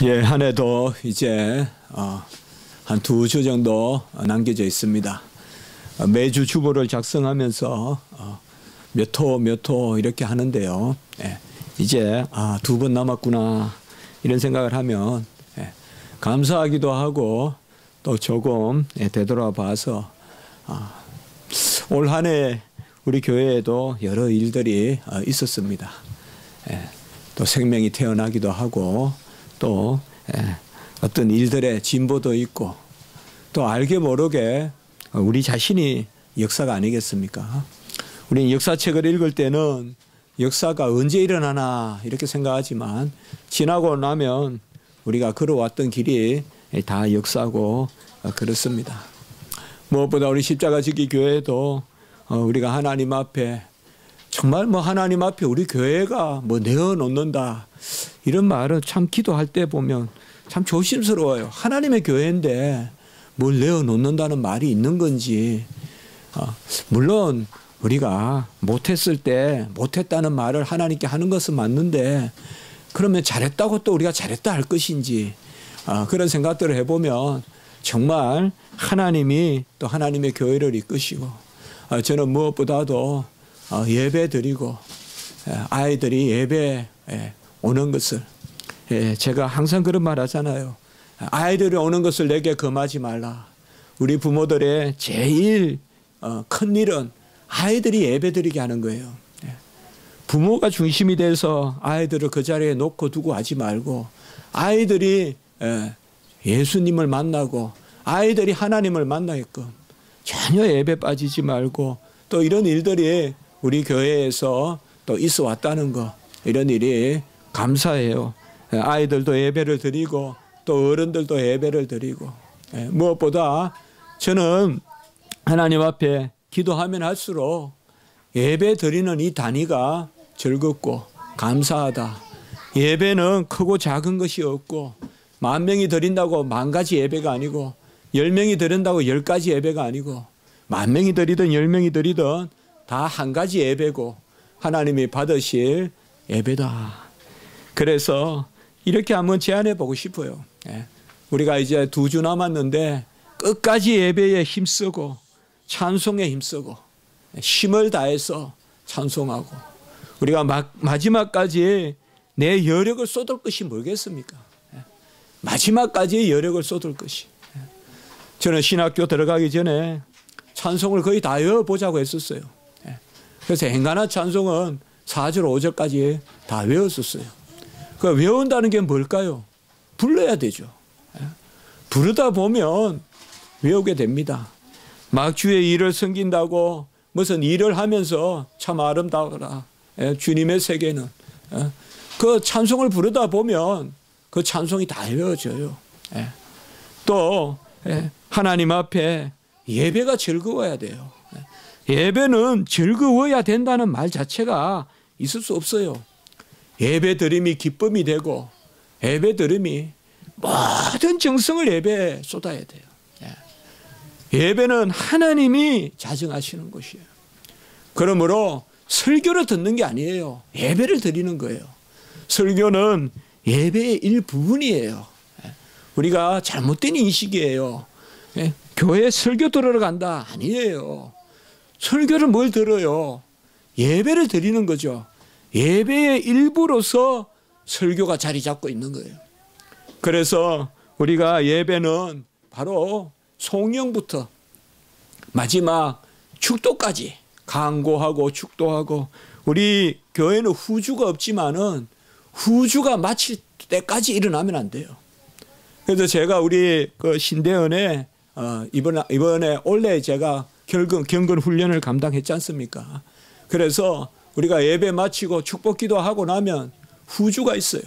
예, 한 해도 이제 한 2주 정도 남겨져 있습니다. 매주 주보를 작성하면서 몇 호 이렇게 하는데요. 예, 이제 2번 남았구나 이런 생각을 하면 감사하기도 하고 또 조금 되돌아봐서 올 한 해 우리 교회에도 여러 일들이 있었습니다. 또 생명이 태어나기도 하고 또 어떤 일들의 진보도 있고 또 알게 모르게 우리 자신이 역사가 아니겠습니까? 우리는 역사책을 읽을 때는 역사가 언제 일어나나 이렇게 생각하지만 지나고 나면 우리가 걸어왔던 길이 다 역사고 그렇습니다. 무엇보다 우리 십자가지기 교회도 우리가 하나님 앞에 정말 하나님 앞에 우리 교회가 내어놓는다 이런 말은 참 기도할 때 보면 참 조심스러워요. 하나님의 교회인데 뭘 내어놓는다는 말이 있는 건지. 물론 우리가 못했을 때 못했다는 말을 하나님께 하는 것은 맞는데 그러면 잘했다고 또 우리가 잘했다 할 것인지 그런 생각들을 해보면 정말 하나님이 또 하나님의 교회를 이끄시고 저는 무엇보다도 예배 드리고 아이들이 예배 오는 것을 제가 항상 그런 말 하잖아요. 아이들이 오는 것을 내게 금하지 말라. 우리 부모들의 제일 큰 일은 아이들이 예배 드리게 하는 거예요. 부모가 중심이 돼서 아이들을 그 자리에 놓고 두고 하지 말고 아이들이 예수님을 만나고 아이들이 하나님을 만나게끔 전혀 예배 빠지지 말고 또 이런 일들이 우리 교회에서 또 있어 왔다는 거 이런 일이 감사해요. 아이들도 예배를 드리고 또 어른들도 예배를 드리고 무엇보다 저는 하나님 앞에 기도하면 할수록 예배 드리는 이 단위가 즐겁고 감사하다. 예배는 크고 작은 것이 없고 10,000명이 드린다고 10,000가지 예배가 아니고 10명이 드린다고 10가지 예배가 아니고 10,000명이 드리든 10명이 드리든 다 한 가지 예배고 하나님이 받으실 예배다. 그래서 이렇게 한번 제안해 보고 싶어요. 우리가 이제 2주 남았는데 끝까지 예배에 힘쓰고 찬송에 힘쓰고 힘을 다해서 찬송하고 우리가 마지막까지 내 여력을 쏟을 것이 뭐겠습니까? 마지막까지 여력을 쏟을 것이. 저는 신학교 들어가기 전에 찬송을 거의 다 외워보자고 했었어요. 그래서 행간한 찬송은 4절 5절까지 다 외웠었어요. 그 외운다는 게 뭘까요? 불러야 되죠. 부르다 보면 외우게 됩니다. 막 주의 일을 섬긴다고 무슨 일을 하면서 참 아름다워라. 주님의 세계는. 그 찬송을 부르다 보면 그 찬송이 다 외워져요. 또 하나님 앞에 예배가 즐거워야 돼요. 예배는 즐거워야 된다는 말 자체가 있을 수 없어요. 예배 드림이 기쁨이 되고 예배 드림이 모든 정성을 예배에 쏟아야 돼요. 예배는 하나님이 자정하시는 것이에요. 그러므로 설교를 듣는 게 아니에요. 예배를 드리는 거예요. 설교는 예배의 일부분이에요. 우리가 잘못된 인식이에요. 교회 설교 들으러 간다. 아니에요. 설교를 뭘 들어요? 예배를 드리는 거죠. 예배의 일부로서 설교가 자리 잡고 있는 거예요. 그래서 우리가 예배는 바로 송영부터 마지막 축도까지 강구하고 축도하고 우리 교회는 후주가 없지만은 후주가 마칠 때까지 일어나면 안 돼요. 그래서 제가 우리 그 신대원에 이번에 올해 제가 경건 훈련을 감당했지 않습니까? 그래서 우리가 예배 마치고 축복기도 하고 나면 후주가 있어요.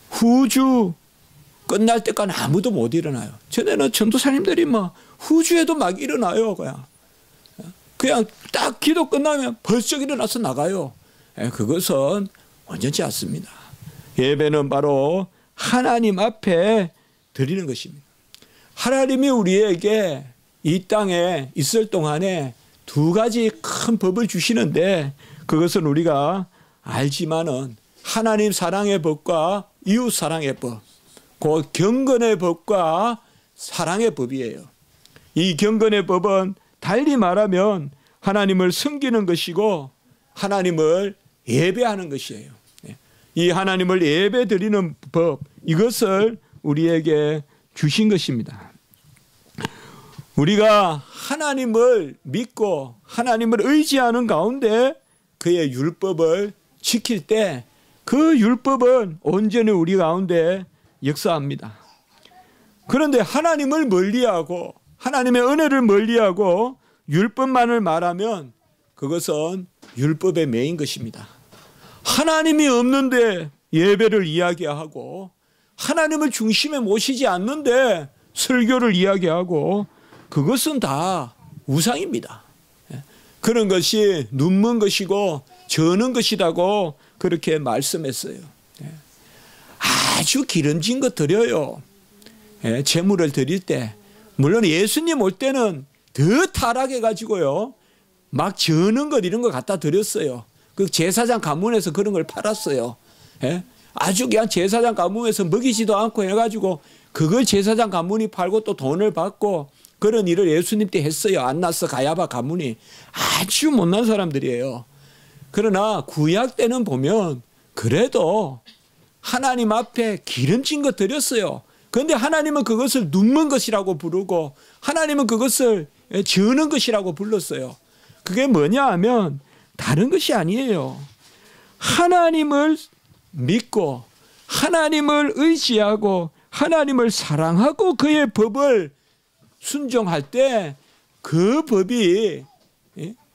후주 끝날 때까지 아무도 못 일어나요. 전에는 전도사님들이 후주에도 막 일어나요. 그냥 딱 기도 끝나면 벌써 일어나서 나가요. 그것은 원전치 않습니다. 예배는 바로 하나님 앞에 드리는 것입니다. 하나님이 우리에게 이 땅에 있을 동안에 2가지 큰 법을 주시는데 그것은 우리가 알지만은 하나님 사랑의 법과 이웃 사랑의 법 곧 경건의 법과 사랑의 법이에요. 이 경건의 법은 달리 말하면 하나님을 섬기는 것이고 하나님을 예배하는 것이에요. 이 하나님을 예배 드리는 법, 이것을 우리에게 주신 것입니다. 우리가 하나님을 믿고 하나님을 의지하는 가운데 그의 율법을 지킬 때 그 율법은 온전히 우리 가운데 역사합니다. 그런데 하나님을 멀리하고 하나님의 은혜를 멀리하고 율법만을 말하면 그것은 율법에 매인 것입니다. 하나님이 없는데 예배를 이야기하고 하나님을 중심에 모시지 않는데 설교를 이야기하고 그것은 다 우상입니다. 그런 것이 눈먼 것이고 저는 것이라고 그렇게 말씀했어요. 아주 기름진 것 드려요. 제물을 드릴 때 물론 예수님 올 때는 더 타락해가지고요 막 저는 것 이런 거 갖다 드렸어요. 그 제사장 가문에서 그런 걸 팔았어요. 아주 그냥 제사장 가문에서 먹이지도 않고 해가지고 그걸 제사장 가문이 팔고 또 돈을 받고 그런 일을 예수님 때 했어요. 안나스 가야바 가문이. 아주 못난 사람들이에요. 그러나 구약 때는 보면 그래도 하나님 앞에 기름진 것 드렸어요. 그런데 하나님은 그것을 눈먼 것이라고 부르고 하나님은 그것을 저는 것이라고 불렀어요. 그게 뭐냐 하면 다른 것이 아니에요. 하나님을 믿고 하나님을 의지하고 하나님을 사랑하고 그의 법을 순종할 때 그 법이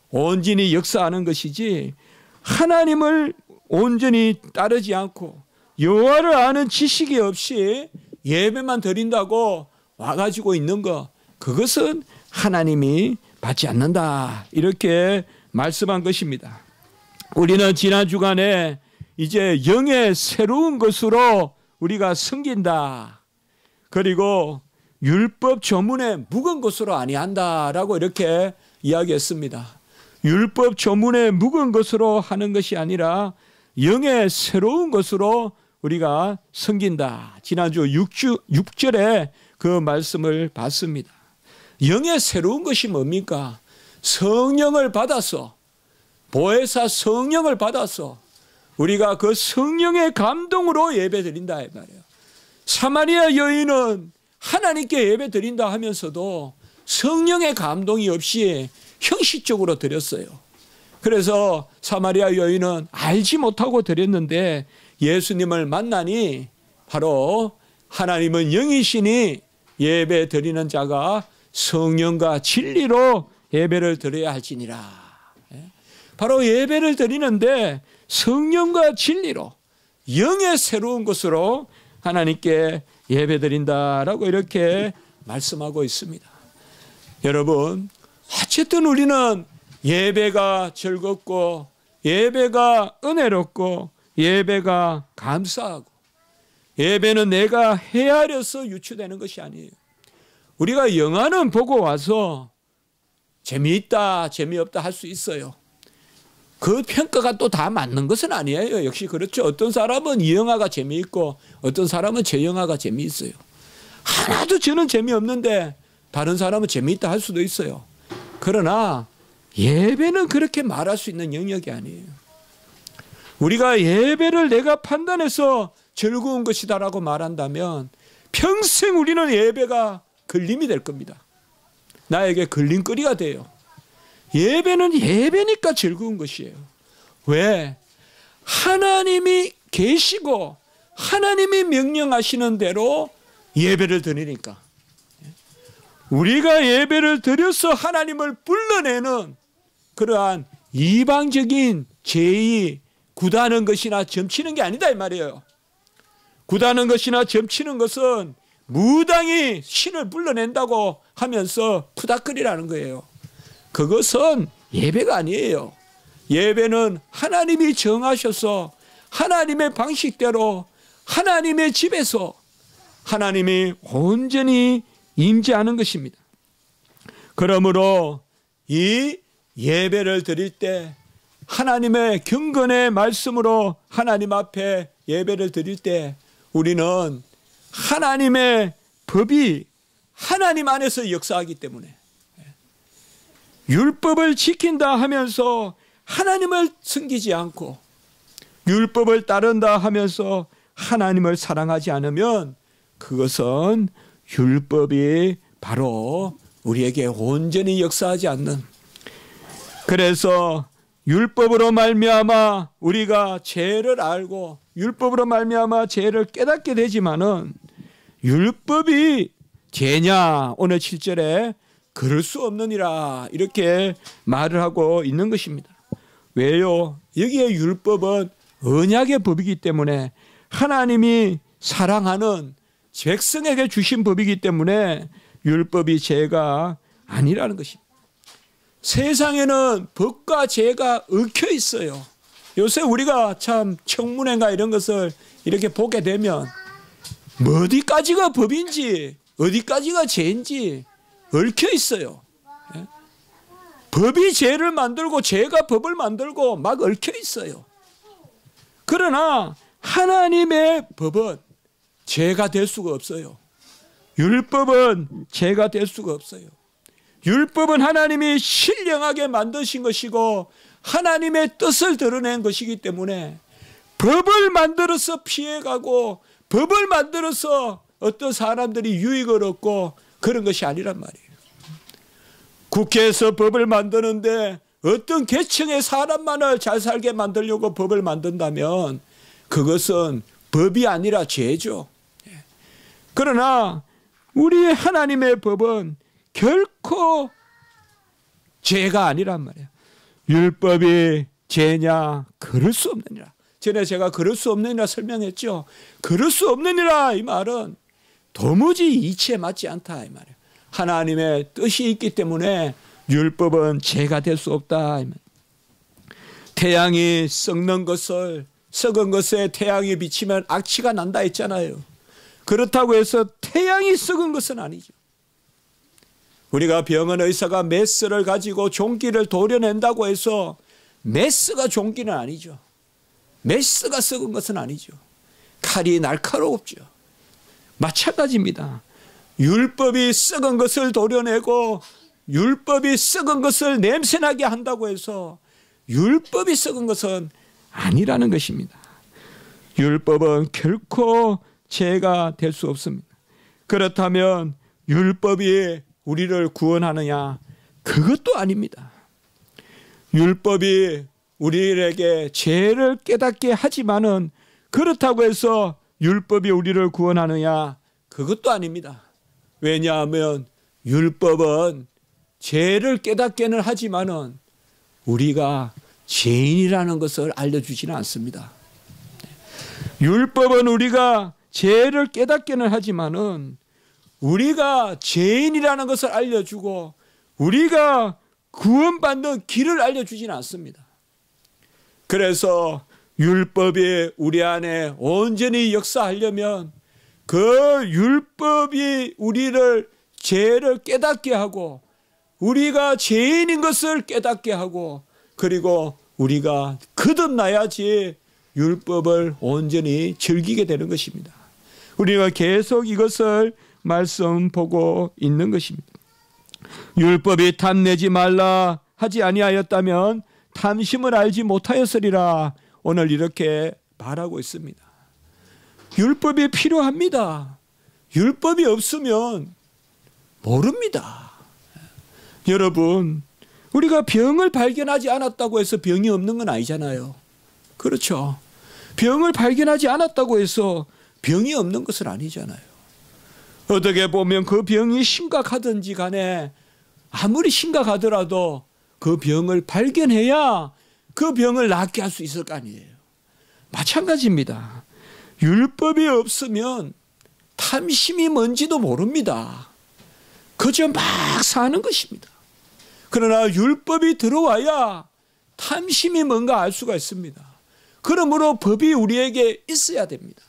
온전히 역사하는 것이지 하나님을 온전히 따르지 않고 여호와를 아는 지식이 없이 예배만 드린다고 와가지고 있는 것, 그것은 하나님이 받지 않는다, 이렇게 말씀한 것입니다. 우리는 지난 주간에 이제 영의 새로운 것으로 우리가 섬긴다, 그리고 율법 조문에 묵은 것으로 아니한다라고 이렇게 이야기했습니다. 율법 조문에 묵은 것으로 하는 것이 아니라 영의 새로운 것으로 우리가 섬긴다. 지난주 6절에 그 말씀을 봤습니다. 영의 새로운 것이 뭡니까? 성령을 받아서, 보혜사 성령을 받아서 우리가 그 성령의 감동으로 예배 드린다 이 말이에요. 사마리아 여인은 하나님께 예배 드린다 하면서도 성령의 감동이 없이 형식적으로 드렸어요. 그래서 사마리아 여인은 알지 못하고 드렸는데 예수님을 만나니 바로 하나님은 영이시니 예배 드리는 자가 성령과 진리로 예배를 드려야 할지니라. 바로 예배를 드리는데 성령과 진리로 영의 새로운 것으로 하나님께 예배 드린다라고 이렇게 말씀하고 있습니다. 여러분, 어쨌든 우리는 예배가 즐겁고 예배가 은혜롭고 예배가 감사하고 예배는 내가 헤아려서 유추되는 것이 아니에요. 우리가 영화는 보고 와서 재미있다 재미없다 할 수 있어요. 그 평가가 또 다 맞는 것은 아니에요. 역시 그렇죠. 어떤 사람은 이 영화가 재미있고 어떤 사람은 제 영화가 재미있어요. 하나도 저는 재미없는데 다른 사람은 재미있다 할 수도 있어요. 그러나 예배는 그렇게 말할 수 있는 영역이 아니에요. 우리가 예배를 내가 판단해서 즐거운 것이다라고 말한다면 평생 우리는 예배가 걸림이 될 겁니다. 나에게 걸림거리가 돼요. 예배는 예배니까 즐거운 것이에요. 왜? 하나님이 계시고 하나님이 명령하시는 대로 예배를 드리니까. 우리가 예배를 드려서 하나님을 불러내는 그러한 이방적인 제의, 구다는 것이나 점치는 게 아니다 이 말이에요. 구다는 것이나 점치는 것은 무당이 신을 불러낸다고 하면서 푸닥거리라는 거예요. 그것은 예배가 아니에요. 예배는 하나님이 정하셔서 하나님의 방식대로 하나님의 집에서 하나님이 온전히 임재하는 것입니다. 그러므로 이 예배를 드릴 때 하나님의 경건의 말씀으로 하나님 앞에 예배를 드릴 때 우리는 하나님의 법이 하나님 안에서 역사하기 때문에 율법을 지킨다 하면서 하나님을 섬기지 않고 율법을 따른다 하면서 하나님을 사랑하지 않으면 그것은 율법이 바로 우리에게 온전히 역사하지 않는, 그래서 율법으로 말미암아 우리가 죄를 알고 율법으로 말미암아 죄를 깨닫게 되지만은 율법이 죄냐? 오늘 7절에 그럴 수 없느니라 이렇게 말을 하고 있는 것입니다. 왜요? 여기에 율법은 언약의 법이기 때문에 하나님이 사랑하는 백성에게 주신 법이기 때문에 율법이 죄가 아니라는 것입니다. 세상에는 법과 죄가 얽혀 있어요. 요새 우리가 참 청문회가 이런 것을 이렇게 보게 되면 어디까지가 법인지 어디까지가 죄인지 얽혀 있어요. 법이 죄를 만들고 죄가 법을 만들고 막 얽혀 있어요. 그러나 하나님의 법은 죄가 될 수가 없어요. 율법은 죄가 될 수가 없어요. 율법은 하나님이 신령하게 만드신 것이고 하나님의 뜻을 드러낸 것이기 때문에 법을 만들어서 피해가고 법을 만들어서 어떤 사람들이 유익을 얻고 그런 것이 아니란 말이에요. 국회에서 법을 만드는데 어떤 계층의 사람만을 잘 살게 만들려고 법을 만든다면 그것은 법이 아니라 죄죠. 그러나 우리 하나님의 법은 결코 죄가 아니란 말이에요. 율법이 죄냐? 그럴 수 없느니라. 전에 제가 그럴 수 없느니라 설명했죠. 그럴 수 없느니라 이 말은 도무지 이치에 맞지 않다 이 말이에요. 하나님의 뜻이 있기 때문에 율법은 죄가 될 수 없다 이 말이에요. 태양이 썩는 것을 썩은 것에 태양이 비치면 악취가 난다 했잖아요. 그렇다고 해서 태양이 썩은 것은 아니죠. 우리가 병원 의사가 메스를 가지고 종기를 도려낸다고 해서 메스가 종기는 아니죠. 메스가 썩은 것은 아니죠. 칼이 날카롭죠. 마찬가지입니다. 율법이 썩은 것을 도려내고 율법이 썩은 것을 냄새나게 한다고 해서 율법이 썩은 것은 아니라는 것입니다. 율법은 결코 죄가 될 수 없습니다. 그렇다면 율법이 우리를 구원하느냐? 그것도 아닙니다. 율법이 우리에게 죄를 깨닫게 하지만은 그렇다고 해서 율법이 우리를 구원하느냐? 그것도 아닙니다. 왜냐하면 율법은 죄를 깨닫게는 하지만은 우리가 죄인이라는 것을 알려주지는 않습니다. 율법은 우리가 죄를 깨닫게는 하지만은 우리가 죄인이라는 것을 알려주고 우리가 구원받는 길을 알려주지는 않습니다. 그래서 율법이 우리 안에 온전히 역사하려면 그 율법이 우리를 죄를 깨닫게 하고 우리가 죄인인 것을 깨닫게 하고 그리고 우리가 거듭나야지 율법을 온전히 즐기게 되는 것입니다. 우리가 계속 이것을 말씀 보고 있는 것입니다. 율법이 탐내지 말라 하지 아니하였다면 탐심을 알지 못하였으리라 오늘 이렇게 말하고 있습니다. 율법이 필요합니다. 율법이 없으면 모릅니다. 여러분, 우리가 병을 발견하지 않았다고 해서 병이 없는 건 아니잖아요. 그렇죠. 병을 발견하지 않았다고 해서 병이 없는 것은 아니잖아요. 어떻게 보면 그 병이 심각하든지 간에 아무리 심각하더라도 그 병을 발견해야 그 병을 낫게 할 수 있을 거 아니에요. 마찬가지입니다. 율법이 없으면 탐심이 뭔지도 모릅니다. 그저 막 사는 것입니다. 그러나 율법이 들어와야 탐심이 뭔가 알 수가 있습니다. 그러므로 법이 우리에게 있어야 됩니다.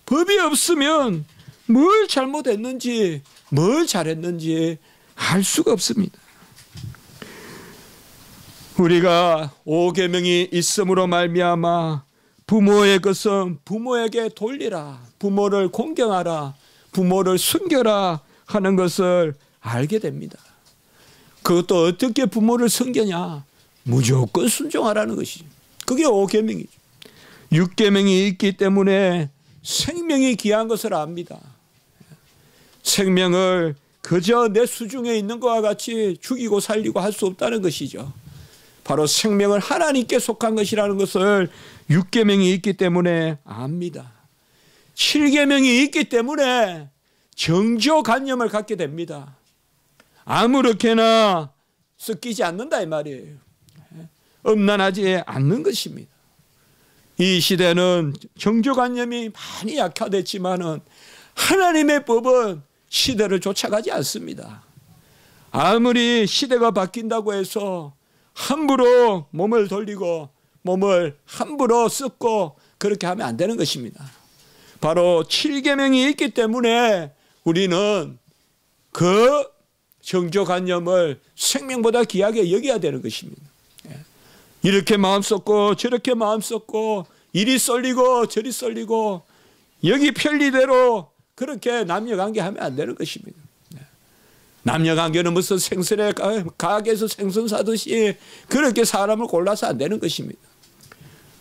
법이 없으면 뭘 잘못했는지 뭘 잘했는지 알 수가 없습니다. 우리가 5계명이 있음으로 말미암아 부모의 것은 부모에게 돌리라, 부모를 공경하라, 부모를 숨겨라 하는 것을 알게 됩니다. 그것도 어떻게 부모를 섬기냐? 무조건 순종하라는 것이죠. 그게 5계명이죠. 6계명이 있기 때문에 생명이 귀한 것을 압니다. 생명을 그저 내 수중에 있는 것과 같이 죽이고 살리고 할 수 없다는 것이죠. 바로 생명을 하나님께 속한 것이라는 것을 6계명이 있기 때문에 압니다. 7계명이 있기 때문에 정죄관념을 갖게 됩니다. 아무렇게나 섞이지 않는다 이 말이에요. 음란하지 않는 것입니다. 이 시대는 정죄관념이 많이 약화됐지만은 하나님의 법은 시대를 쫓아가지 않습니다. 아무리 시대가 바뀐다고 해서 함부로 몸을 돌리고 몸을 함부로 썩고 그렇게 하면 안 되는 것입니다. 바로 7계명이 있기 때문에 우리는 그 정죄관념을 생명보다 귀하게 여겨야 되는 것입니다. 이렇게 마음 썩고 저렇게 마음 썩고 이리 썰리고 저리 썰리고 여기 편리대로 그렇게 남녀관계하면 안 되는 것입니다. 남녀관계는 무슨 생선에 가게에서 생선 사듯이 그렇게 사람을 골라서 안 되는 것입니다.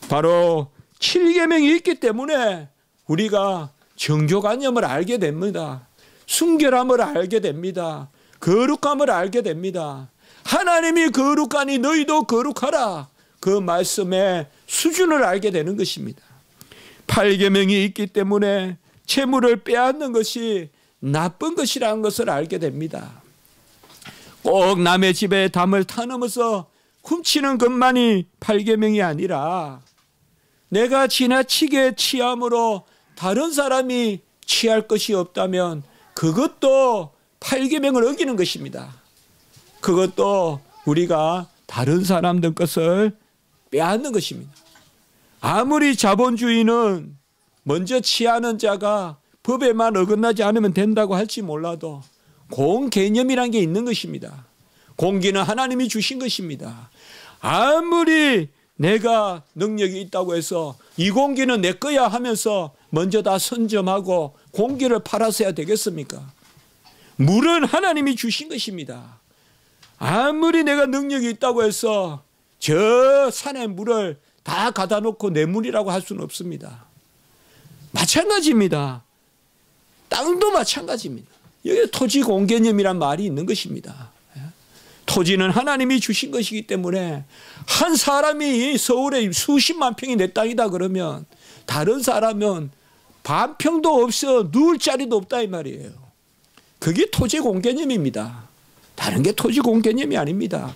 바로 7계명이 있기 때문에 우리가 정죄관념을 알게 됩니다. 순결함을 알게 됩니다. 거룩함을 알게 됩니다. 하나님이 거룩하니 너희도 거룩하라. 그 말씀의 수준을 알게 되는 것입니다. 8계명이 있기 때문에 재물을 빼앗는 것이 나쁜 것이라는 것을 알게 됩니다. 꼭 남의 집에 담을 타넘어서 훔치는 것만이 8계명이 아니라 내가 지나치게 취함으로 다른 사람이 취할 것이 없다면 그것도 8계명을 어기는 것입니다. 그것도 우리가 다른 사람들 것을 빼앗는 것입니다. 아무리 자본주의는 먼저 취하는 자가 법에만 어긋나지 않으면 된다고 할지 몰라도 공개념이란 게 있는 것입니다. 공기는 하나님이 주신 것입니다. 아무리 내가 능력이 있다고 해서 이 공기는 내 거야 하면서 먼저 다 선점하고 공기를 팔아서야 되겠습니까? 물은 하나님이 주신 것입니다. 아무리 내가 능력이 있다고 해서 저 산의 물을 다 가다 놓고 내 물이라고 할 수는 없습니다. 마찬가지입니다. 땅도 마찬가지입니다. 여기 토지 공개념이란 말이 있는 것입니다. 토지는 하나님이 주신 것이기 때문에 한 사람이 서울에 수십만 평이 내 땅이다 그러면 다른 사람은 반 평도 없어 누울 자리도 없다 이 말이에요. 그게 토지 공개념입니다. 다른 게 토지 공개념이 아닙니다.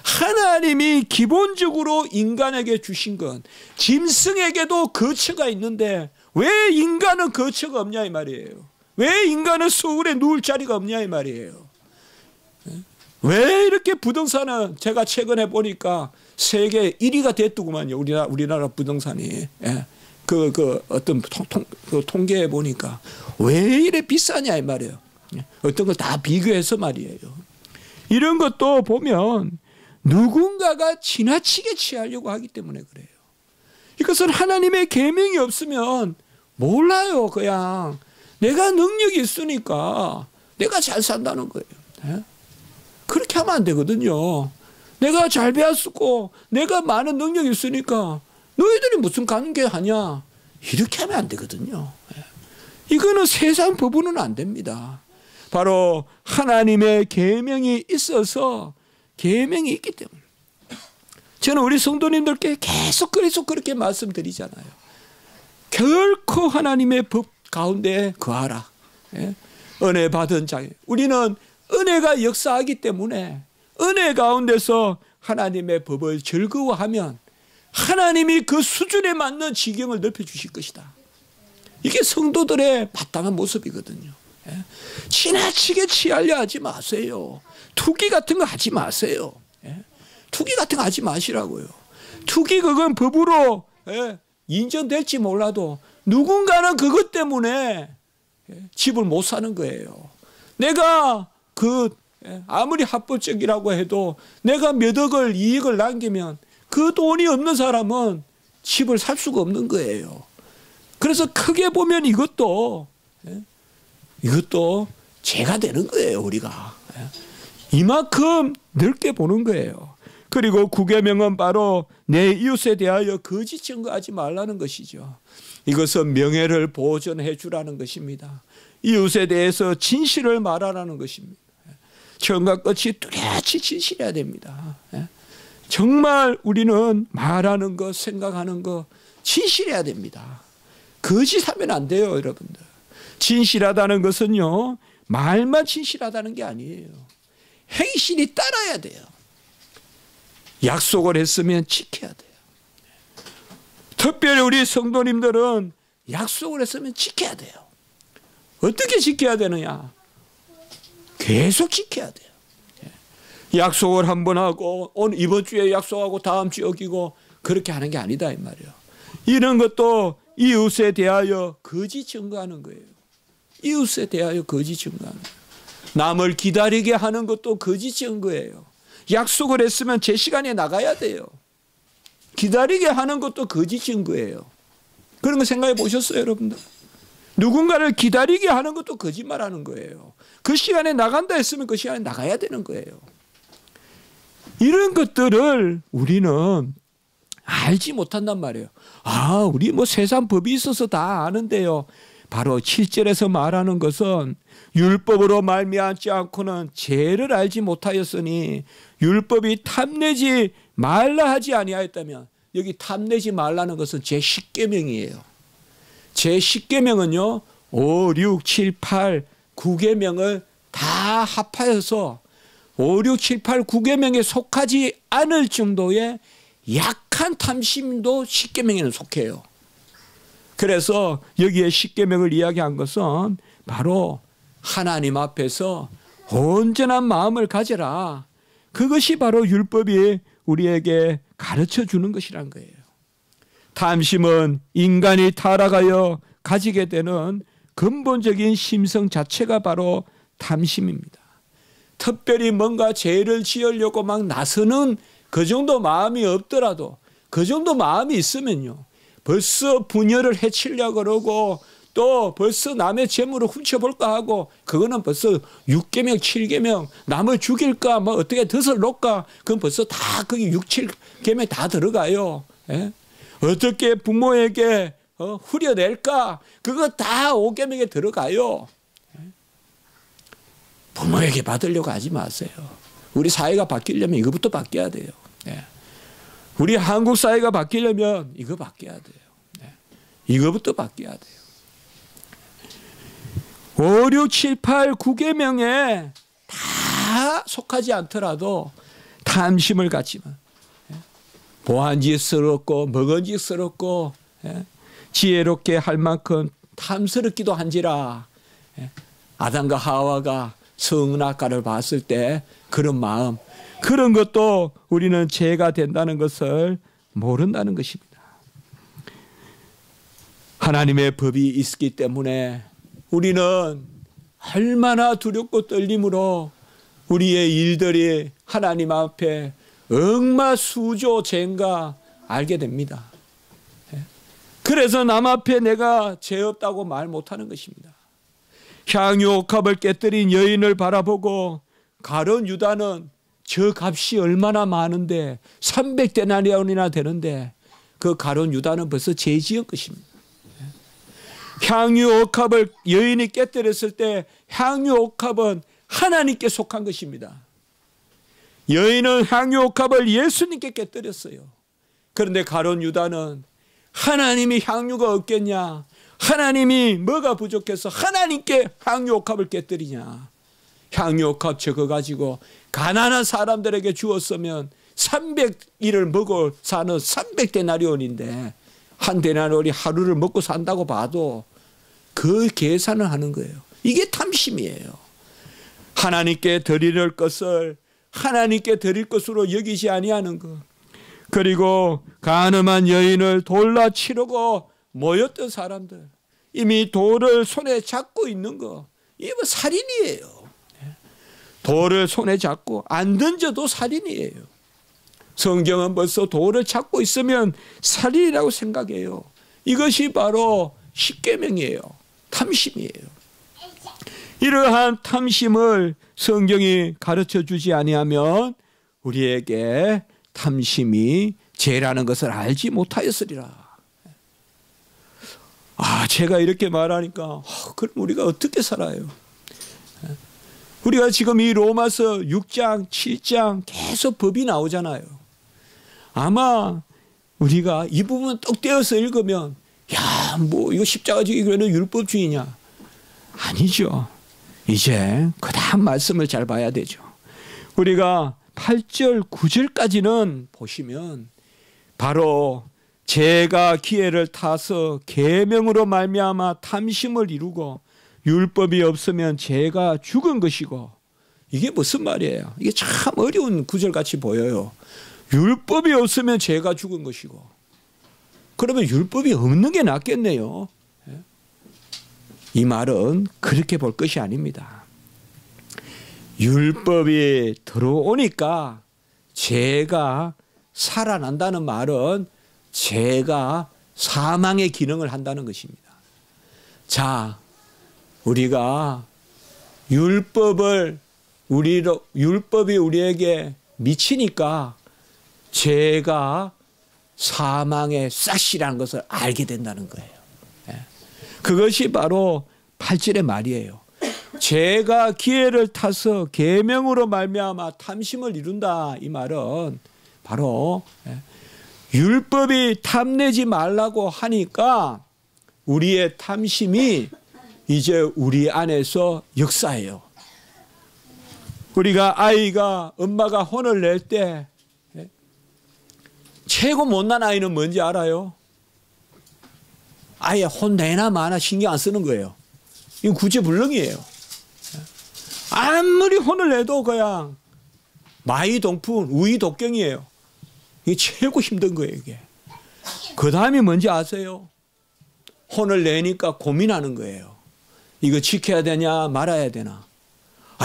하나님이 기본적으로 인간에게 주신 건 짐승에게도 거처가 있는데 왜 인간은 거처가 없냐 이 말이에요. 왜 인간은 서울에 누울 자리가 없냐 이 말이에요. 왜 이렇게 부동산은 제가 최근에 보니까 세계 1위가 됐더구만요. 우리나라 부동산이. 어떤 통계에 보니까 왜 이래 비싸냐 이 말이에요. 어떤 걸 다 비교해서 말이에요. 이런 것도 보면 누군가가 지나치게 취하려고 하기 때문에 그래요. 이것은 하나님의 계명이 없으면 몰라요. 그냥 내가 능력이 있으니까 내가 잘 산다는 거예요. 그렇게 하면 안 되거든요. 내가 잘 배웠고 내가 많은 능력이 있으니까 너희들이 무슨 관계 하냐 이렇게 하면 안 되거든요. 이거는 세상 법으로는 안 됩니다. 바로 하나님의 계명이 있어서 계명이 있기 때문에 저는 우리 성도님들께 계속 그렇게 말씀드리잖아요. 결코 하나님의 법 가운데 거하라. 은혜 받은 자 우리는 은혜가 역사하기 때문에 은혜 가운데서 하나님의 법을 즐거워하면 하나님이 그 수준에 맞는 지경을 넓혀주실 것이다. 이게 성도들의 마땅한 모습이거든요. 지나치게 취하려 하지 마세요. 투기 같은 거 하지 마세요. 투기 같은 거 하지 마시라고요. 투기 그건 법으로 인정될지 몰라도 누군가는 그것 때문에 집을 못 사는 거예요. 내가 아무리 합법적이라고 해도 내가 몇 억을 이익을 남기면 그 돈이 없는 사람은 집을 살 수가 없는 거예요. 그래서 크게 보면 이것도 죄가 되는 거예요. 우리가 이만큼 넓게 보는 거예요. 그리고 9계명은 바로 내 이웃에 대하여 거짓 증거하지 말라는 것이죠. 이것은 명예를 보존해 주라는 것입니다. 이웃에 대해서 진실을 말하라는 것입니다. 처음과 끝이 뚜렷이 진실해야 됩니다. 정말 우리는 말하는 것, 생각하는 것 진실해야 됩니다. 거짓하면 안 돼요, 여러분들. 진실하다는 것은요, 말만 진실하다는 게 아니에요. 행실이 따라야 돼요. 약속을 했으면 지켜야 돼요. 특별히 우리 성도님들은 약속을 했으면 지켜야 돼요. 어떻게 지켜야 되느냐? 계속 지켜야 돼요. 약속을 한 번 하고 오늘 이번 주에 약속하고 다음 주에 어기고 그렇게 하는 게 아니다 이 말이에요. 이런 것도 이웃에 대하여 거짓 증거하는 거예요. 이웃에 대하여 거짓 증거하는 거예요. 남을 기다리게 하는 것도 거짓 증거예요. 약속을 했으면 제 시간에 나가야 돼요. 기다리게 하는 것도 거짓 증거예요. 그런 거 생각해 보셨어요, 여러분들? 누군가를 기다리게 하는 것도 거짓말하는 거예요. 그 시간에 나간다 했으면 그 시간에 나가야 되는 거예요. 이런 것들을 우리는 알지 못한단 말이에요. 우리 세상 법이 있어서 다 아는데요. 바로 7절에서 말하는 것은 율법으로 말미암지 않고는 죄를 알지 못하였으니 율법이 탐내지 말라 하지 아니하였다면, 여기 탐내지 말라는 것은 제10계명이에요. 제10계명은요 5, 6, 7, 8, 9계명을 다 합하여서 5, 6, 7, 8, 9계명에 속하지 않을 정도의 약한 탐심도 10계명에는 속해요. 그래서 여기에 10계명을 이야기한 것은 바로 하나님 앞에서 온전한 마음을 가져라. 그것이 바로 율법이 우리에게 가르쳐 주는 것이란 거예요. 탐심은 인간이 타락하여 가지게 되는 근본적인 심성 자체가 바로 탐심입니다. 특별히 뭔가 죄를 지으려고 막 나서는 그 정도 마음이 없더라도, 그 정도 마음이 있으면요, 벌써 분열을 해치려고 그러고 또 벌써 남의 재물을 훔쳐볼까 하고, 그거는 벌써 6계명 7계명 남을 죽일까 뭐 어떻게 덫을 놓을까, 그건 벌써 다 거기 6, 7계명 다 들어가요. 예? 어떻게 부모에게 후려낼까, 그거 다 5계명에 들어가요. 부모에게 받으려고 하지 마세요. 우리 사회가 바뀌려면 이거부터 바뀌어야 돼요. 예. 우리 한국 사회가 바뀌려면 이거 바뀌어야 돼요. 예. 이거부터 바뀌어야 돼요. 5, 6, 7, 8, 9계명에 다 속하지 않더라도 탐심을 갖지만, 보안지스럽고 먹은지스럽고 지혜롭게 할 만큼 탐스럽기도 한지라, 아담과 하와가 성악과를 봤을 때 그런 마음, 그런 것도 우리는 죄가 된다는 것을 모른다는 것입니다. 하나님의 법이 있기 때문에 우리는 얼마나 두렵고 떨림으로 우리의 일들이 하나님 앞에 억마수조 죄인가 알게 됩니다. 그래서 남 앞에 내가 죄 없다고 말 못하는 것입니다. 향유옥합을 깨뜨린 여인을 바라보고 가룟 유다는 저 값이 얼마나 많은데 300데나리온이나 되는데 그 가룟 유다는 벌써 죄 지은 것입니다. 향유옥합을 여인이 깨뜨렸을 때 향유옥합은 하나님께 속한 것입니다. 여인은 향유옥합을 예수님께 깨뜨렸어요. 그런데 가룟 유다는 하나님이 향유가 없겠냐, 하나님이 뭐가 부족해서 하나님께 향유옥합을 깨뜨리냐. 향유옥합 저거 가지고 가난한 사람들에게 주었으면 300일을 먹고 사는 300데나리온인데 한 데나리온이 하루를 먹고 산다고 봐도 그 계산을 하는 거예요. 이게 탐심이에요. 하나님께 드릴 것을 하나님께 드릴 것으로 여기지 아니하는 것. 그리고 간음한 여인을 돌라 치려고 모였던 사람들, 이미 돌을 손에 잡고 있는 거, 이게 뭐 살인이에요. 돌을 손에 잡고 안 던져도 살인이에요. 성경은 벌써 도를 찾고 있으면 살리라고 생각해요. 이것이 바로 십계명이에요. 탐심이에요. 이러한 탐심을 성경이 가르쳐 주지 아니하면 우리에게 탐심이 죄라는 것을 알지 못하였으리라. 제가 이렇게 말하니까 그럼 우리가 어떻게 살아요? 우리가 지금 이 로마서 6장, 7장 계속 법이 나오잖아요. 아마 우리가 이 부분 떡 떼어서 읽으면 이거 십자가 지기 그래도 율법주의냐? 아니죠. 이제 그 다음 말씀을 잘 봐야 되죠. 우리가 8절, 9절까지는 보시면 바로 죄가 기회를 타서 계명으로 말미암아 탐심을 이루고 율법이 없으면 죄가 죽은 것이고, 이게 무슨 말이에요? 이게 참 어려운 구절같이 보여요. 율법이 없으면 죄가 죽은 것이고, 그러면 율법이 없는 게 낫겠네요. 이 말은 그렇게 볼 것이 아닙니다. 율법이 들어오니까 죄가 살아난다는 말은 죄가 사망의 기능을 한다는 것입니다. 자, 우리가 율법이 우리에게 미치니까 죄가 사망의 싹이라는 것을 알게 된다는 거예요. 그것이 바로 8절의 말이에요. 죄가 기회를 타서 계명으로 말미암아 탐심을 이룬다. 이 말은 바로 율법이 탐내지 말라고 하니까 우리의 탐심이 이제 우리 안에서 역사해요. 우리가 아이가 엄마가 혼을 낼 때 최고 못난 아이는 뭔지 알아요? 아예 혼내나 마나 신경 안 쓰는 거예요. 이건 구제불능이에요. 아무리 혼을 내도 그냥 마이동풍, 우이독경이에요. 이게 최고 힘든 거예요, 이게. 그 다음이 뭔지 아세요? 혼을 내니까 고민하는 거예요. 이거 지켜야 되냐, 말아야 되나.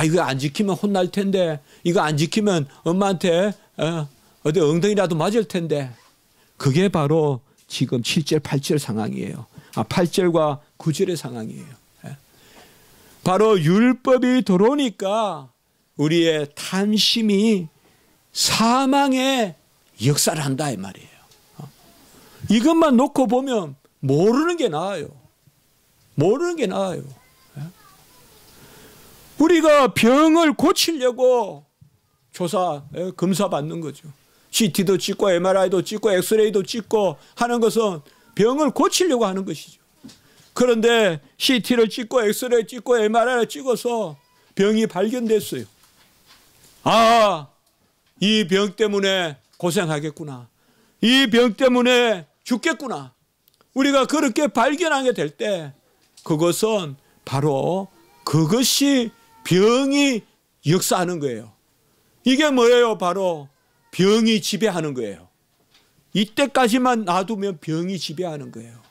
이거 안 지키면 혼날 텐데, 이거 안 지키면 엄마한테 어디 엉덩이라도 맞을 텐데. 그게 바로 지금 7절, 8절 상황이에요. 8절과 9절의 상황이에요. 바로 율법이 들어오니까 우리의 탐심이 사망의 역사를 한다 이 말이에요. 이것만 놓고 보면 모르는 게 나아요. 모르는 게 나아요. 우리가 병을 고치려고 검사 받는 거죠. CT도 찍고 MRI도 찍고 엑스레이도 찍고 하는 것은 병을 고치려고 하는 것이죠. 그런데 CT를 찍고 엑스레이 찍고 MRI를 찍어서 병이 발견됐어요. 이 병 때문에 고생하겠구나. 이 병 때문에 죽겠구나. 우리가 그렇게 발견하게 될 때 그것은 바로 그것이 병이 역사하는 거예요. 이게 뭐예요? 바로 병이 지배하는 거예요. 이때까지만 놔두면 병이 지배하는 거예요.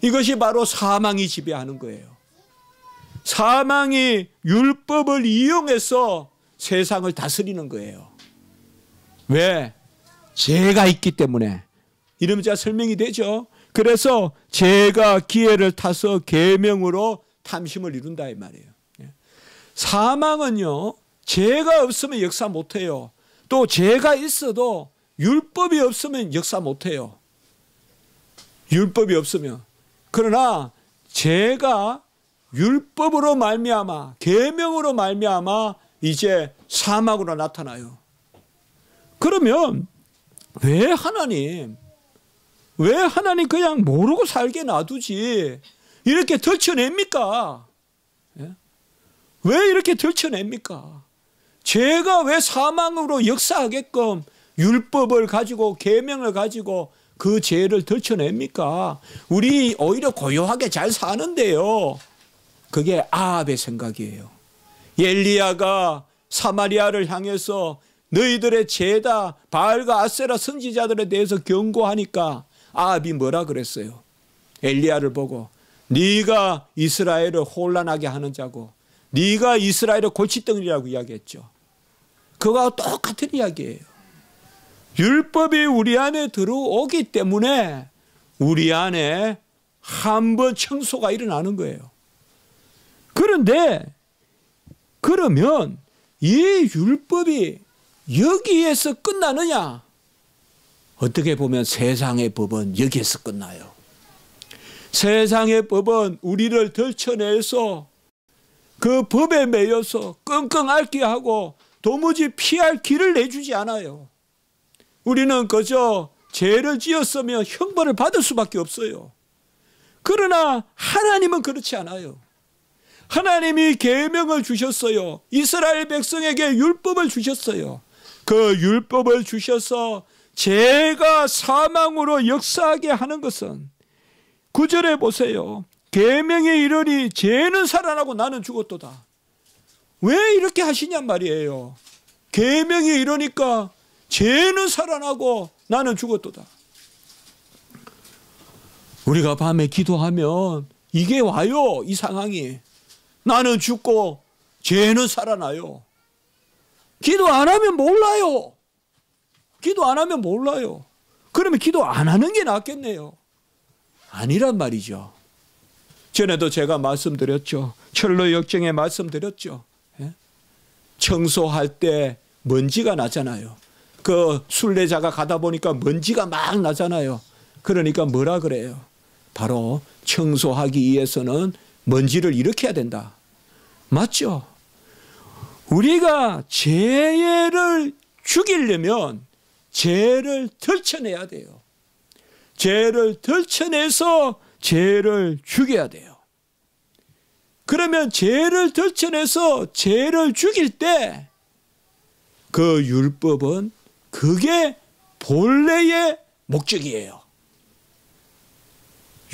이것이 바로 사망이 지배하는 거예요. 사망이 율법을 이용해서 세상을 다스리는 거예요. 왜? 죄가 있기 때문에. 이러면 제가 설명이 되죠. 그래서 죄가 기회를 타서 계명으로 탐심을 이룬다 이 말이에요. 사망은요, 죄가 없으면 역사 못해요. 또 죄가 있어도 율법이 없으면 역사 못해요. 율법이 없으면. 그러나 죄가 율법으로 말미암아 계명으로 말미암아 이제 사망으로 나타나요. 그러면 왜 하나님 그냥 모르고 살게 놔두지 이렇게 덜쳐냅니까? 왜 이렇게 덜쳐냅니까? 죄가 왜 사망으로 역사하게끔 율법을 가지고 계명을 가지고 그 죄를 덜쳐냅니까? 우리 오히려 고요하게 잘 사는데요. 그게 아합의 생각이에요. 엘리야가 사마리아를 향해서 너희들의 죄다 바알과 아세라 선지자들에 대해서 경고하니까 아합이 뭐라 그랬어요? 엘리야를 보고 네가 이스라엘을 혼란하게 하는 자고 네가 이스라엘의 골칫덩이라고 이야기했죠. 그거와 똑같은 이야기예요. 율법이 우리 안에 들어오기 때문에 우리 안에 한번 청소가 일어나는 거예요. 그런데 그러면 이 율법이 여기에서 끝나느냐? 어떻게 보면 세상의 법은 여기에서 끝나요. 세상의 법은 우리를 덜쳐내서 그 법에 매여서 끙끙 앓게 하고 도무지 피할 길을 내주지 않아요. 우리는 그저 죄를 지었으면 형벌을 받을 수밖에 없어요. 그러나 하나님은 그렇지 않아요. 하나님이 계명을 주셨어요. 이스라엘 백성에게 율법을 주셨어요. 그 율법을 주셔서 죄가 사망으로 역사하게 하는 것은 9절에 보세요. 계명에 이르니 죄는 살아나고 나는 죽었도다. 왜 이렇게 하시냔 말이에요. 계명이 이러니까 죄는 살아나고 나는 죽었도다. 우리가 밤에 기도하면 이게 와요. 이 상황이. 나는 죽고 죄는 살아나요. 기도 안 하면 몰라요. 기도 안 하면 몰라요. 그러면 기도 안 하는 게 낫겠네요. 아니란 말이죠. 전에도 제가 말씀드렸죠. 철로 역정에 말씀드렸죠. 청소할 때 먼지가 나잖아요. 그 순례자가 가다 보니까 먼지가 막 나잖아요. 그러니까 뭐라 그래요? 바로 청소하기 위해서는 먼지를 일으켜야 된다. 맞죠? 우리가 죄를 죽이려면 죄를 덜쳐내야 돼요. 죄를 덜쳐내서 죄를 죽여야 돼요. 그러면 죄를 덜쳐내서 죄를 죽일 때 그 율법은 그게 본래의 목적이에요.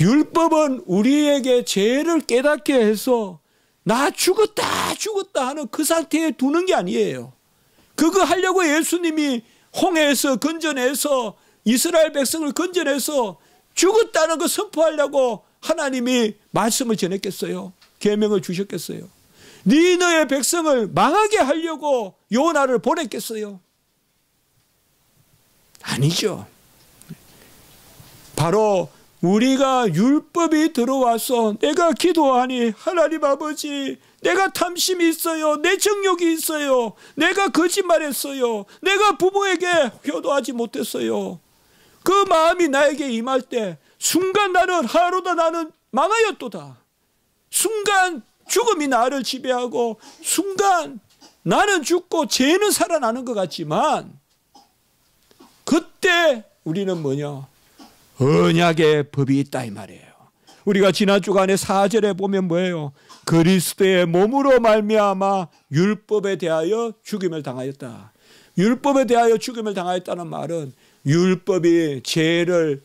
율법은 우리에게 죄를 깨닫게 해서 나 죽었다 하는 그 상태에 두는 게 아니에요. 그거 하려고 예수님이 홍해에서 건져내서 이스라엘 백성을 건져내서 죽었다는 거 선포하려고 하나님이 말씀을 전했겠어요? 계명을 주셨겠어요? 니너의 백성을 망하게 하려고 요나를 보냈겠어요? 아니죠. 바로 우리가 율법이 들어와서 내가 기도하니 하나님 아버지 내가 탐심이 있어요. 내 정욕이 있어요. 내가 거짓말했어요. 내가 부모에게 효도하지 못했어요. 그 마음이 나에게 임할 때 순간 나는 하루다 나는 망하였도다. 순간 죽음이 나를 지배하고 순간 나는 죽고 죄는 살아나는 것 같지만 그때 우리는 뭐냐? 언약의 법이 있다 이 말이에요. 우리가 지난 주간에 4절에 보면 뭐예요? 그리스도의 몸으로 말미암아 율법에 대하여 죽임을 당하였다. 율법에 대하여 죽임을 당하였다는 말은 율법이 죄를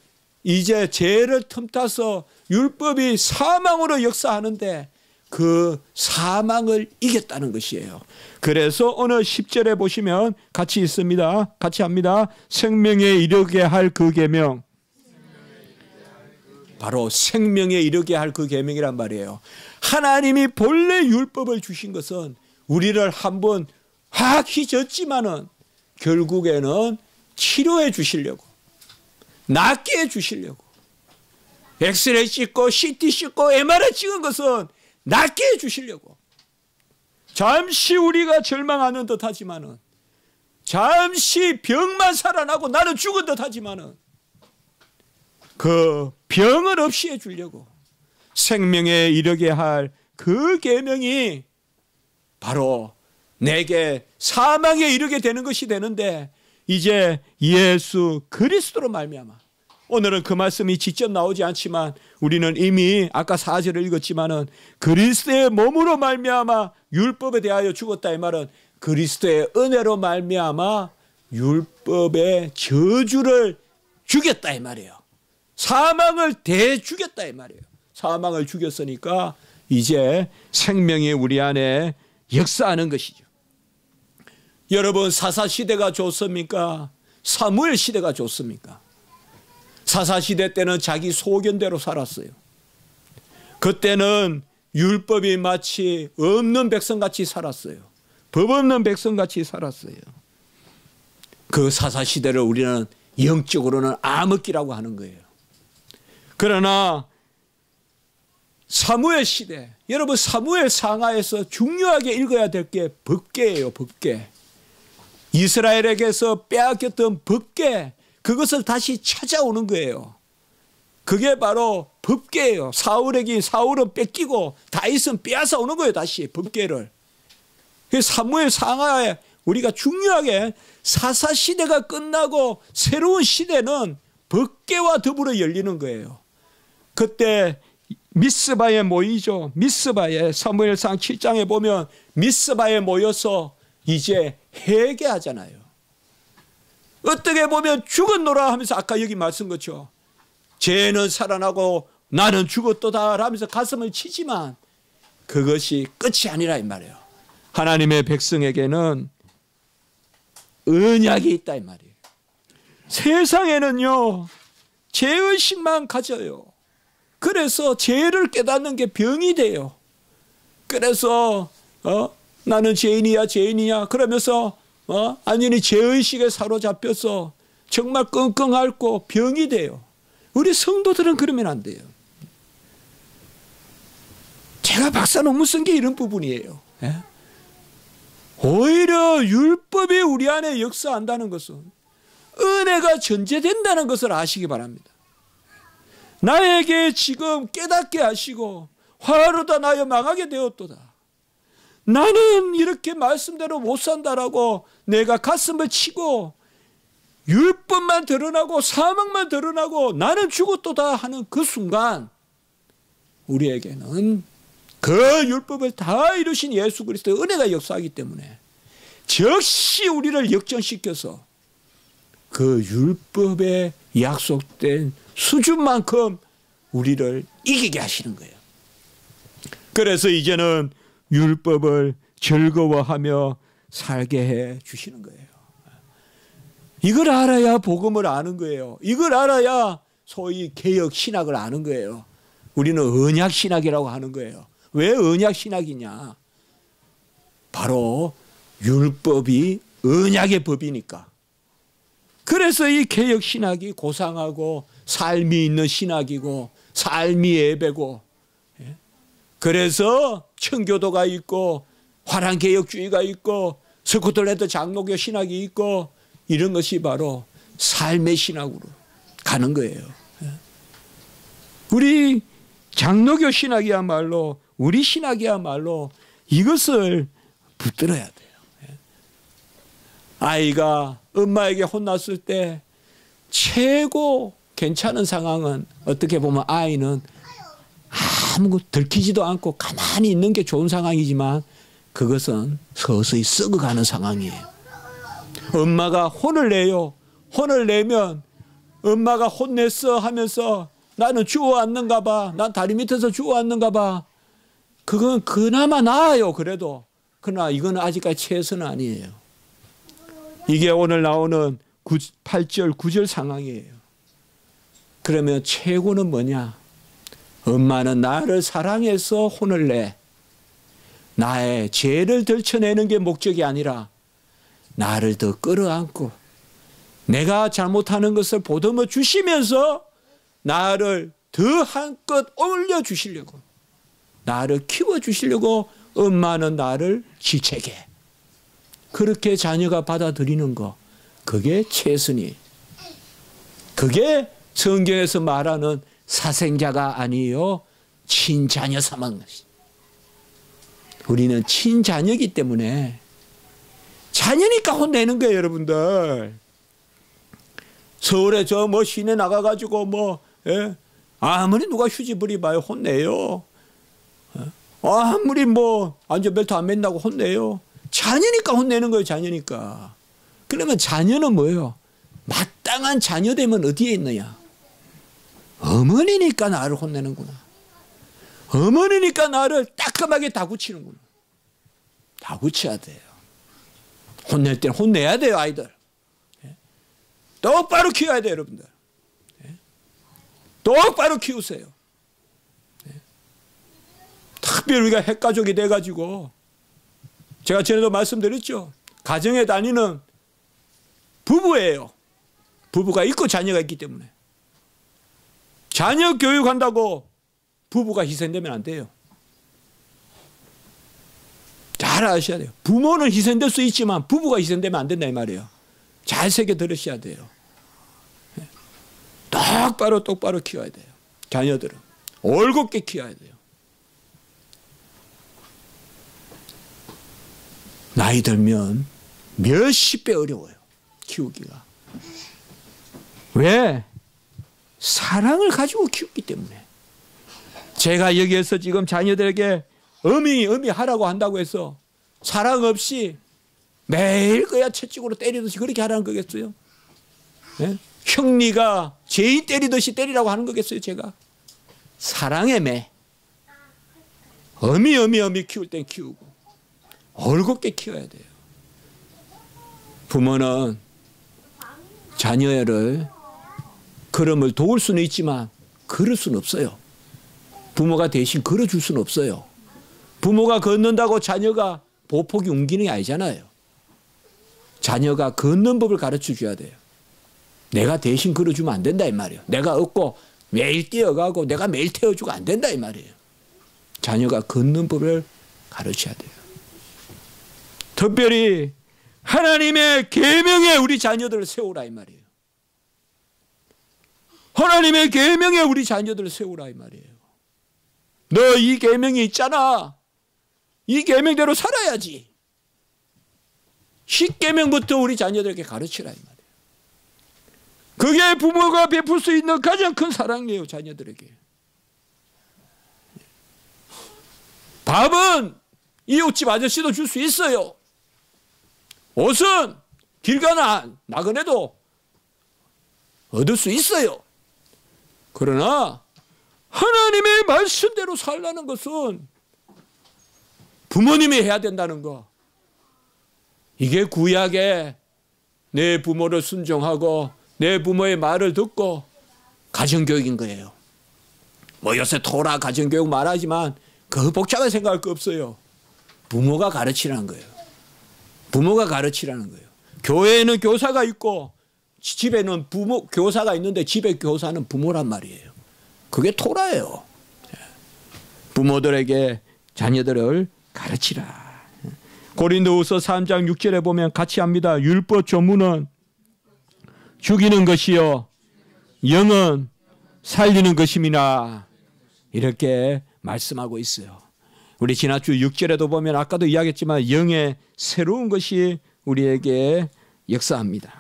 틈타서 율법이 사망으로 역사하는데 그 사망을 이겼다는 것이에요. 그래서 오늘 10절에 보시면 같이 있습니다. 같이 합니다. 생명에 이르게 할 그 계명. 바로 생명에 이르게 할 그 계명이란 말이에요. 하나님이 본래 율법을 주신 것은 우리를 한번 확 휘젓지만은 결국에는 치료해 주시려고, 낫게 해 주시려고. 엑스레이 찍고 CT 찍고 MRI 찍은 것은 낫게 해 주시려고. 잠시 우리가 절망하는 듯 하지만은, 잠시 병만 살아나고 나는 죽은 듯 하지만은 그 병을 없이 해 주려고 생명에 이르게 할 그 계명이 바로 내게 사망에 이르게 되는 것이 되는데, 이제 예수 그리스도로 말미암아, 오늘은 그 말씀이 직접 나오지 않지만 우리는 이미 아까 4절을 읽었지만은 그리스도의 몸으로 말미암아 율법에 대하여 죽었다 이 말은 그리스도의 은혜로 말미암아 율법의 저주를 죽였다 이 말이에요. 사망을 대죽였다 이 말이에요. 사망을 죽였으니까 이제 생명이 우리 안에 역사하는 것이죠. 여러분, 사사시대가 좋습니까? 사무엘 시대가 좋습니까? 사사시대 때는 자기 소견대로 살았어요. 그때는 율법이 마치 없는 백성같이 살았어요. 법 없는 백성같이 살았어요. 그 사사시대를 우리는 영적으로는 암흑기라고 하는 거예요. 그러나 사무엘 시대, 여러분 사무엘 상하에서 중요하게 읽어야 될 게 법궤예요. 법궤. 이스라엘에게서 빼앗겼던 법궤, 그것을 다시 찾아오는 거예요. 그게 바로 법궤예요. 사울은 뺏기고 다윗은 빼앗아 오는 거예요. 다시 법궤를. 사무엘 상하에 우리가 중요하게 사사시대가 끝나고 새로운 시대는 법궤와 더불어 열리는 거예요. 그때 미스바에 모이죠. 미스바에, 사무엘상 7장에 보면 미스바에 모여서 이제 회개하잖아요. 어떻게 보면 죽었노라 하면서 아까 여기 말씀 것죠. 죄는 살아나고 나는 죽었도다 하면서 가슴을 치지만 그것이 끝이 아니라 이 말이에요. 하나님의 백성에게는 언약이 있다 이 말이에요. 세상에는요, 죄의식만 가져요. 그래서 죄를 깨닫는 게 병이 돼요. 그래서 나는 죄인이야 그러면서 완전히 죄의식에 사로잡혀서 정말 끙끙 앓고 병이 돼요. 우리 성도들은 그러면 안 돼요. 제가 박사 논문 쓴 게 이런 부분이에요. 오히려 율법이 우리 안에 역사한다는 것은 은혜가 전제된다는 것을 아시기 바랍니다. 나에게 지금 깨닫게 하시고 화로다 나여 망하게 되었도다. 나는 이렇게 말씀대로 못 산다라고 내가 가슴을 치고 율법만 드러나고 사망만 드러나고 나는 죽었도다 하는 그 순간 우리에게는 그 율법을 다 이루신 예수 그리스도의 은혜가 역사하기 때문에 즉시 우리를 역전시켜서 그 율법에 약속된 수준만큼 우리를 이기게 하시는 거예요. 그래서 이제는 율법을 즐거워하며 살게 해 주시는 거예요. 이걸 알아야 복음을 아는 거예요. 이걸 알아야 소위 개혁 신학을 아는 거예요. 우리는 언약 신학이라고 하는 거예요. 왜 언약 신학이냐? 바로 율법이 언약의 법이니까. 그래서 이 개혁 신학이 고상하고 삶이 있는 신학이고 삶이 예배고, 그래서 청교도가 있고 화랑개혁주의가 있고 스코틀랜드 장로교 신학이 있고 이런 것이 바로 삶의 신학으로 가는 거예요. 우리 장로교 신학이야말로, 우리 신학이야말로 이것을 붙들어야 돼요. 아이가 엄마에게 혼났을 때 최고 괜찮은 상황은 어떻게 보면 아이는 아무 들키지도 않고 가만히 있는 게 좋은 상황이지만 그것은 서서히 썩어가는 상황이에요. 엄마가 혼을 내요. 혼을 내면 엄마가 혼냈어 하면서 나는 주워왔는가 봐. 난 다리 밑에서 주워왔는가 봐. 그건 그나마 나아요. 그래도. 그러나 이건 아직까지 최선은 아니에요. 이게 오늘 나오는 8절 9절 상황이에요. 그러면 최고는 뭐냐? 엄마는 나를 사랑해서 혼을 내. 나의 죄를 들춰내는 게 목적이 아니라 나를 더 끌어안고 내가 잘못하는 것을 보듬어 주시면서 나를 더 한껏 올려주시려고, 나를 키워주시려고 엄마는 나를 지체게. 그렇게 자녀가 받아들이는 거, 그게 최선이. 그게 성경에서 말하는 사생자가 아니요 친자녀 삼은 것이. 우리는 친자녀이기 때문에 자녀니까 혼내는 거예요, 여러분들. 서울에 저 뭐 시내 나가가지고 아무리 누가 휴지부리 봐요 혼내요. 아무리 뭐 안전벨트 안 맨다고 혼내요. 자녀니까 혼내는 거예요, 자녀니까. 그러면 자녀는 뭐예요? 마땅한 자녀되면 어디에 있느냐? 어머니니까 나를 혼내는구나. 어머니니까 나를 따끔하게 다구치는구나. 다구쳐야 돼요. 혼낼 때는 혼내야 돼요, 아이들. 똑바로 키워야 돼요, 여러분들. 똑바로 키우세요. 특별히 우리가 핵가족이 돼가지고, 제가 전에도 말씀드렸죠. 가정에 다니는 부부예요. 부부가 있고 자녀가 있기 때문에. 자녀 교육한다고 부부가 희생되면 안 돼요. 잘 아셔야 돼요. 부모는 희생될 수 있지만 부부가 희생되면 안 된다 이 말이에요. 잘 새겨 들으셔야 돼요. 똑바로 키워야 돼요. 자녀들은 올곧게 키워야 돼요. 나이 들면 몇십 배 어려워요. 키우기가. 왜? 사랑을 가지고 키웠기 때문에. 제가 여기에서 지금 자녀들에게 어미 하라고 한다고 해서 사랑 없이 매일 그야 채찍으로 때리듯이 그렇게 하라는 거겠어요? 네? 형리가 죄인 때리듯이 때리라고 하는 거겠어요, 제가? 사랑의 매. 어미 키울 땐 키우고 올곧게 키워야 돼요. 부모는 자녀를 걸음을 도울 수는 있지만 걸을 수는 없어요. 부모가 대신 걸어줄 수는 없어요. 부모가 걷는다고 자녀가 보폭이 옮기는 게 아니잖아요. 자녀가 걷는 법을 가르쳐 줘야 돼요. 내가 대신 걸어주면 안 된다 이 말이에요. 내가 얻고 매일 뛰어가고 내가 매일 태워주고 안 된다 이 말이에요. 자녀가 걷는 법을 가르쳐야 돼요. 특별히 하나님의 계명에 우리 자녀들을 세우라 이 말이에요. 하나님의 계명에 우리 자녀들을 세우라 이 말이에요. 너 이 계명이 있잖아. 이 계명대로 살아야지. 10계명부터 우리 자녀들에게 가르치라 이 말이에요. 그게 부모가 베풀 수 있는 가장 큰 사랑이에요. 자녀들에게. 밥은 이웃집 아저씨도 줄 수 있어요. 옷은 길 가나 나그네도 얻을 수 있어요. 그러나 하나님의 말씀대로 살라는 것은 부모님이 해야 된다는 거. 이게 구약에 내 부모를 순종하고 내 부모의 말을 듣고 가정교육인 거예요. 뭐 요새 토라 가정교육 말하지만 그 복잡한 생각할 거 없어요. 부모가 가르치라는 거예요. 부모가 가르치라는 거예요. 교회에는 교사가 있고 집에는 교사가 있는데 집에 교사는 부모란 말이에요. 그게 토라예요. 부모들에게 자녀들을 가르치라. 고린도후서 3장 6절에 보면 같이 합니다. 율법 조문은 죽이는 것이요 영은 살리는 것임이나 이렇게 말씀하고 있어요. 우리 지난주 6절에도 보면 아까도 이야기했지만 영의 새로운 것이 우리에게 역사합니다.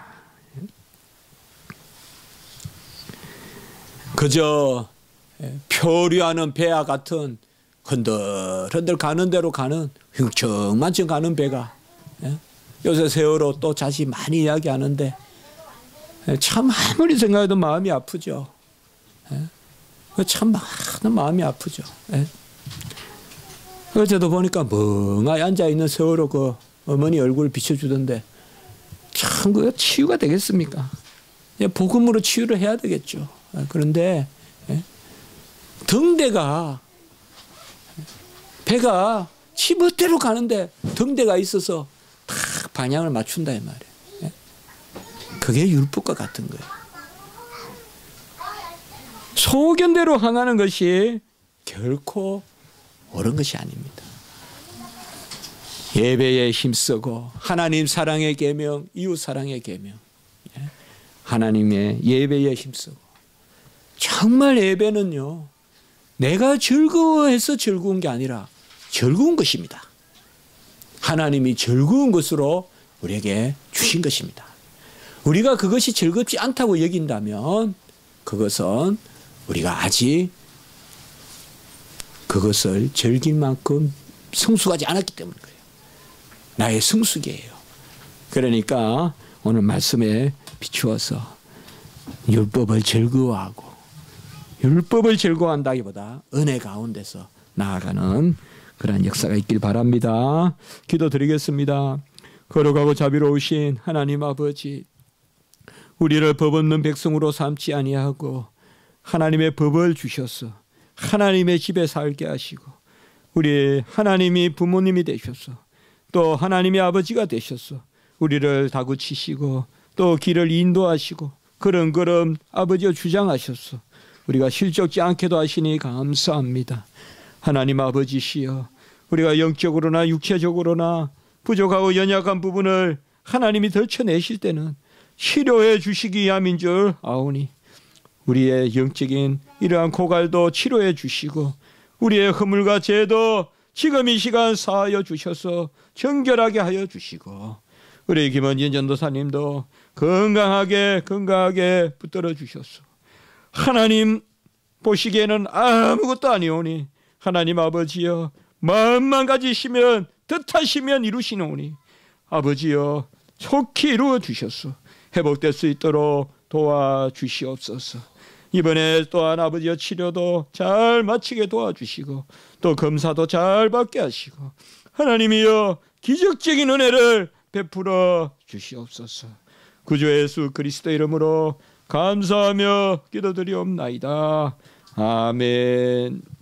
그저 표류하는 배와 같은 흔들흔들 가는 대로 가는 흉청만청 가는 배가 요새 세월호 또 다시 많이 이야기하는데 참 아무리 생각해도 마음이 아프죠. 참 많은 마음이 아프죠. 어제도 보니까 멍하니 앉아있는 세월호 그 어머니 얼굴 비춰주던데 참 그거 치유가 되겠습니까? 복음으로 치유를 해야 되겠죠. 그런데 등대가 배가 지멋대로 가는데 등대가 있어서 딱 방향을 맞춘다 이 말이에요. 그게 율법과 같은 거예요. 소견대로 행하는 것이 결코 옳은 것이 아닙니다. 예배에 힘쓰고 하나님 사랑의 계명, 이웃 사랑의 계명, 하나님의 예배에 힘쓰고 정말 예배는요 내가 즐거워해서 즐거운 게 아니라 즐거운 것입니다. 하나님이 즐거운 것으로 우리에게 주신 것입니다. 우리가 그것이 즐겁지 않다고 여긴다면 그것은 우리가 아직 그것을 즐길 만큼 성숙하지 않았기 때문인 거예요. 나의 성숙이에요. 그러니까 오늘 말씀에 비추어서 율법을 즐거워하고 율법을 즐거워한다기보다 은혜 가운데서 나아가는 그런 역사가 있길 바랍니다. 기도드리겠습니다. 거룩하고 자비로우신 하나님 아버지, 우리를 법 없는 백성으로 삼지 아니하고 하나님의 법을 주셔서 하나님의 집에 살게 하시고 우리 하나님이 부모님이 되셔서 또 하나님의 아버지가 되셔서 우리를 다그치시고 또 길을 인도하시고 걸음걸음 아버지여 주장하셨소. 우리가 실족지 않게도 하시니 감사합니다. 하나님 아버지시여, 우리가 영적으로나 육체적으로나 부족하고 연약한 부분을 하나님이 덜쳐내실 때는 치료해 주시기 위함인 줄 아오니 우리의 영적인 이러한 고갈도 치료해 주시고 우리의 허물과 죄도 지금 이 시간 사하여 주셔서 정결하게 하여 주시고 우리 김원진 전도사님도 건강하게 붙들어 주셨소. 하나님 보시기에는 아무것도 아니오니 하나님 아버지여, 마음만 가지시면 뜻하시면 이루시노니 아버지여 속히 이루어 주셨소. 회복될 수 있도록 도와주시옵소서. 이번에 또한 아버지여 치료도 잘 마치게 도와주시고 또 검사도 잘 받게 하시고 하나님이여 기적적인 은혜를 베풀어 주시옵소서. 구주 예수 그리스도 이름으로 감사하며 기도드리옵나이다. 아멘.